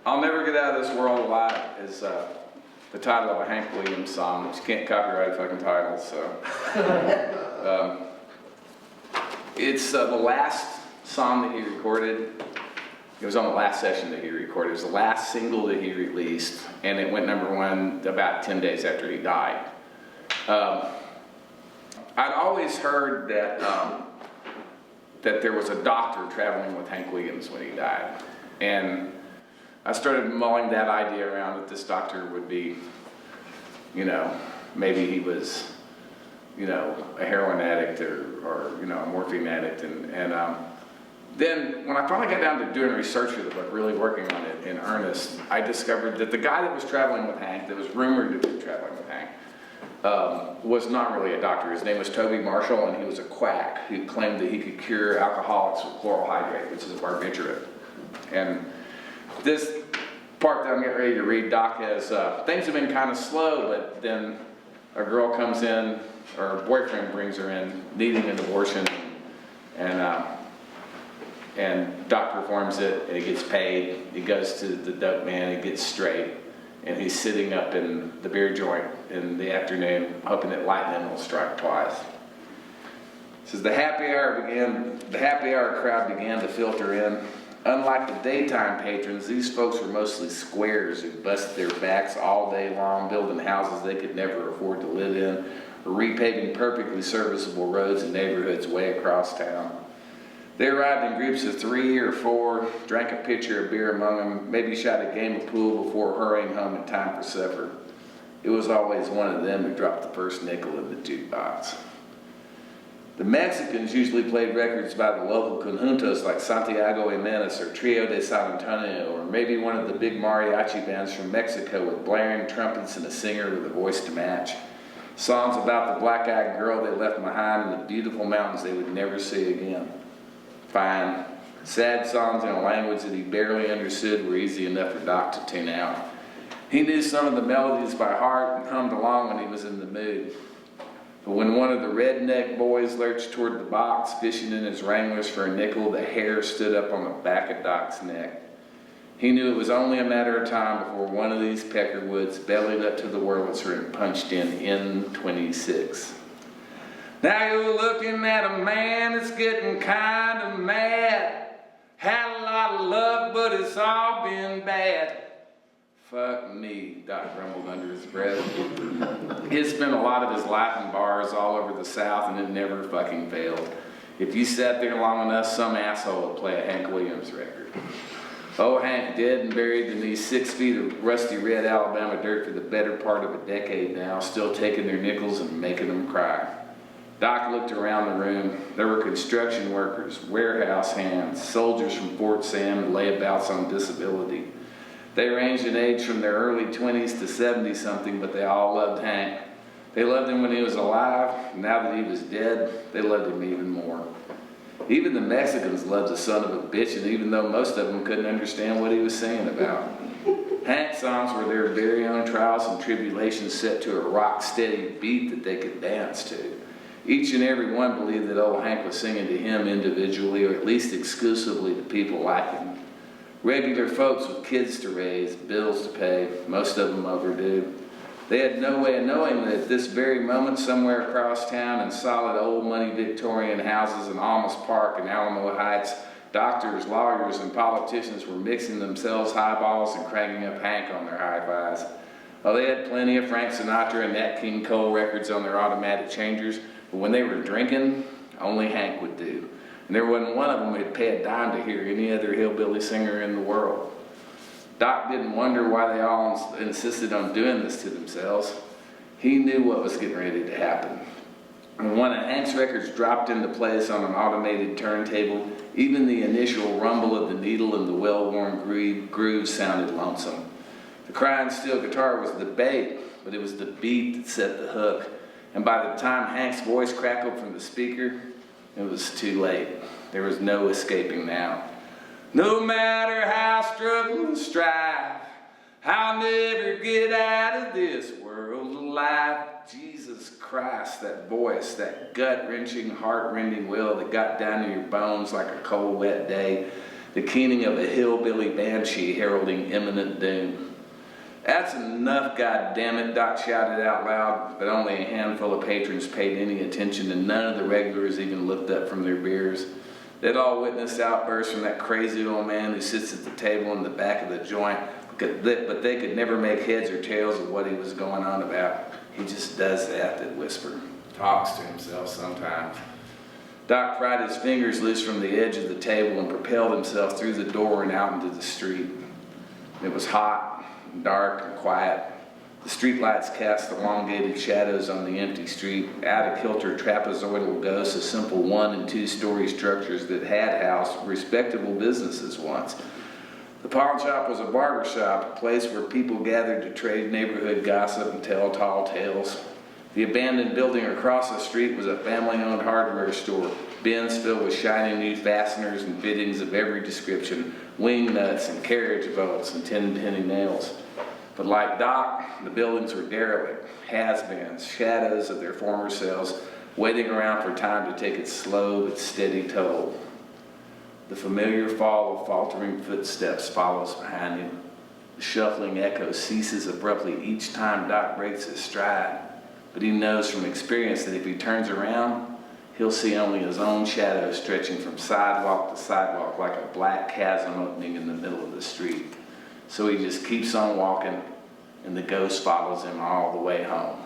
I'll Never Get Out of This World Alive is the title of a Hank Williams song, which you can't copyright fucking titles, so. It's the last song that he recorded. It was on the last session that he recorded. It was the last single that he released, and it went #1 about 10 days after he died. I'd always heard that that there was a doctor traveling with Hank Williams when he died, and I started mulling that idea around that this doctor would be, you know, maybe he was, you know, a heroin addict or you know, a morphine addict, and then when I finally got down to doing research for the book, really working on it in earnest, I discovered that the guy that was traveling with Hank, that was rumored to be traveling with Hank, was not really a doctor. His name was Toby Marshall, and he was a quack who claimed that he could cure alcoholics with chloral hydrate, which is a barbiturate. And this part that I'm getting ready to read, Doc, has things have been kind of slow, but then a girl comes in, or her boyfriend brings her in, needing an abortion, and Doc performs it, and he gets paid. He goes to the dope man, he gets straight, and he's sitting up in the beer joint in the afternoon, hoping that lightning will strike twice. It says, the happy hour crowd began to filter in. Unlike the daytime patrons, these folks were mostly squares who busted their backs all day long building houses they could never afford to live in, or repaving perfectly serviceable roads in neighborhoods way across town. They arrived in groups of 3 or 4, drank a pitcher of beer among them, maybe shot a game of pool before hurrying home in time for supper. It was always one of them who dropped the first nickel in the jukebox. The Mexicans usually played records by the local conjuntos like Santiago Jimenez or Trio de San Antonio, or maybe one of the big mariachi bands from Mexico with blaring trumpets and a singer with a voice to match. Songs about the black-eyed girl they left behind in the beautiful mountains they would never see again. Fine. Sad songs in a language that he barely understood were easy enough for Doc to tune out. He knew some of the melodies by heart and hummed along when he was in the mood. But when one of the redneck boys lurched toward the box, fishing in his Wranglers for a nickel, the hair stood up on the back of Doc's neck. He knew it was only a matter of time before one of these Peckerwoods bellied up to the Wurlitzer and punched in N26. Now you're looking at a man that's getting kind of mad. Had a lot of love, but it's all been bad. Fuck me, Doc grumbled under his breath. He had spent a lot of his life in bars all over the South, and it never fucking failed. If you sat there long enough, some asshole would play a Hank Williams record. Oh, Hank, dead and buried in these 6 feet of rusty red Alabama dirt for the better part of a decade now, still taking their nickels and making them cry. Doc looked around the room. There were construction workers, warehouse hands, soldiers from Fort Sam, and layabouts on disability. They ranged in age from their early 20s to 70-something, but they all loved Hank. They loved him when he was alive, and now that he was dead, they loved him even more. Even the Mexicans loved the son of a bitch, and even though most of them couldn't understand what he was singing about. Hank's songs were their very own trials and tribulations set to a rock-steady beat that they could dance to. Each and every one believed that old Hank was singing to him individually, or at least exclusively to people like him. Regular folks with kids to raise, bills to pay, most of them overdue. They had no way of knowing that at this very moment, somewhere across town in solid old money Victorian houses in Almas Park and Alamo Heights, doctors, lawyers, and politicians were mixing themselves highballs and cranking up Hank on their hi-fis. Oh, they had plenty of Frank Sinatra and Nat King Cole records on their automatic changers, but when they were drinking, only Hank would do. And there wasn't one of them who'd pay a dime to hear any other hillbilly singer in the world. Doc didn't wonder why they all insisted on doing this to themselves. He knew what was getting ready to happen. When one of Hank's records dropped into place on an automated turntable, even the initial rumble of the needle and the well-worn groove sounded lonesome. The crying steel guitar was the bait, but it was the beat that set the hook. And by the time Hank's voice crackled from the speaker, it was too late. There was no escaping now. No matter how I struggle and strive, I'll never get out of this world alive. Jesus Christ, that voice, that gut-wrenching, heart-rending wail that got down to your bones like a cold, wet day. the keening of a hillbilly banshee heralding imminent doom. That's enough, goddammit, Doc shouted out loud, but only a handful of patrons paid any attention, and none of the regulars even looked up from their beers. They'd all witnessed outbursts from that crazy old man who sits at the table in the back of the joint, but they could never make heads or tails of what he was going on about. He just does that, they'd whisper. Talks to himself sometimes. Doc pried his fingers loose from the edge of the table and propelled himself through the door and out into the street. It was hot, and dark, and quiet. The streetlights cast elongated shadows on the empty street, out-of-kilter trapezoidal ghosts of simple 1- and 2-story structures that had housed respectable businesses once. The pawn shop was a barber shop, a place where people gathered to trade neighborhood gossip and tell tall tales. The abandoned building across the street was a family-owned hardware store, bins filled with shiny new fasteners and fittings of every description, wing nuts and carriage bolts and 10-penny nails. But like Doc, the buildings were derelict, has-beens, shadows of their former selves, waiting around for time to take its slow but steady toll. The familiar fall of faltering footsteps follows behind him. The shuffling echo ceases abruptly each time Doc breaks his stride. But he knows from experience that if he turns around, he'll see only his own shadow stretching from sidewalk to sidewalk like a black chasm opening in the middle of the street. So he just keeps on walking, and the ghost follows him all the way home.